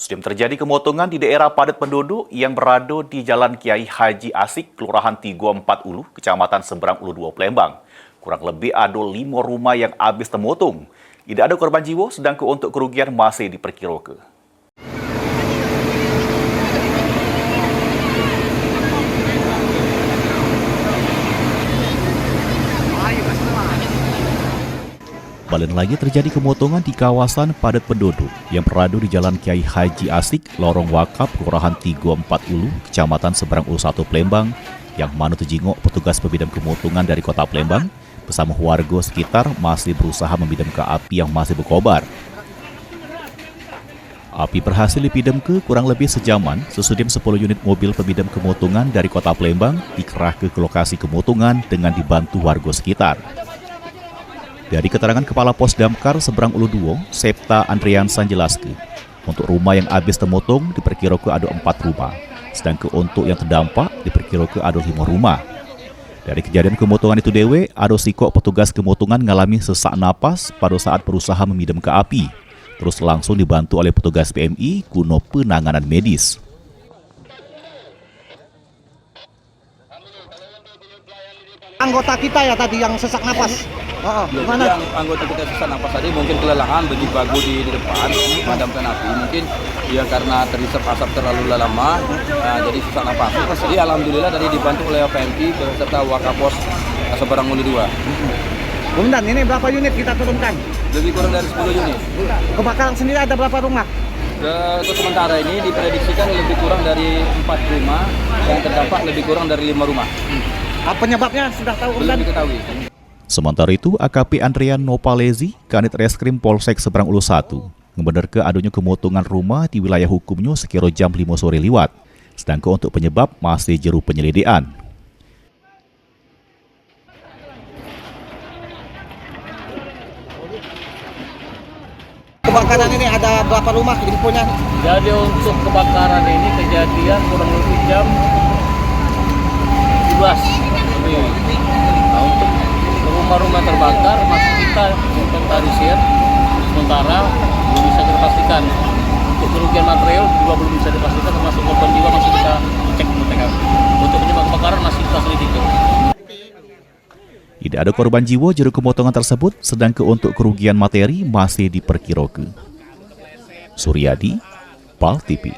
Sudah terjadi kemotongan di daerah padat penduduk yang berada di Jalan Kiai Haji Asik, Kelurahan Tigo 4 Ulu, Kecamatan Seberang Ulu 2, Palembang. Kurang lebih ada 5 rumah yang habis termotong. Tidak ada korban jiwa, sedangkan untuk kerugian masih diperkirakan. Balen lagi terjadi kemotongan di kawasan padat penduduk yang berada di Jalan Kiai Haji Asik, Lorong Wakap, Kelurahan Tigo 4 Ulu, Kecamatan Seberang Ulu 1, Palembang, yang mana terjingok petugas pemadam kemotongan dari kota Palembang bersama warga sekitar masih berusaha memadamkan api yang masih berkobar. Api berhasil dipidamkan kurang lebih sejaman sesudah 10 unit mobil pemadam kemotongan dari kota Palembang dikerahkan ke lokasi kemotongan dengan dibantu warga sekitar. Dari keterangan Kepala Pos Damkar Seberang Ulu 2, Septa Andriansan jelaskan, untuk rumah yang habis termotong diperkirakan ada 4 rumah, sedangkan untuk yang terdampak diperkirakan ada 5 rumah. Dari kejadian kemotongan itu dewe, ada sikok petugas kemotongan mengalami sesak napas pada saat berusaha memadamkan api, terus langsung dibantu oleh petugas PMI guna penanganan medis. Anggota kita ya tadi yang sesak napas. Gimana? Yang anggota kita sesak napas tadi mungkin kelelahan bagi bagu di depan memadamkan api. Mungkin ya karena terisap asap terlalu lama, jadi sesak napas. Jadi alhamdulillah tadi dibantu oleh PMI beserta Wakapos Seberang Ulu 2. Komandan, ini berapa unit kita turunkan? Lebih kurang dari 10 unit. Kebakaran sendiri ada berapa rumah? Untuk sementara ini diprediksikan lebih kurang dari 4 rumah, yang terdampak lebih kurang dari 5 rumah. Penyebabnya sudah tahu, belum diketahui. Sementara itu, AKP Andrian Nopalezi, Kanit Reskrim Polsek Seberang Ulu 1, membenarkan adanya kemotongan rumah di wilayah hukumnya sekira jam 5 sore lewat, sedangkan untuk penyebab masih jero penyelidikan. Kebakaran ini ada berapa rumah infonya? Jadi untuk kebakaran ini kejadian kurang lebih jam 12. Nah, untuk rumah-rumah terbakar masih kita inventarisir, sementara belum bisa dipastikan. Untuk kerugian material juga belum bisa dipastikan, termasuk korban jiwa masih kita cek di TKP. Untuk penyebab kebakaran masih kita selidiki. Tidak ada korban jiwa jero kemotongan tersebut, sedangkan untuk kerugian materi masih diperkirakan. Suryadi, PAL TV.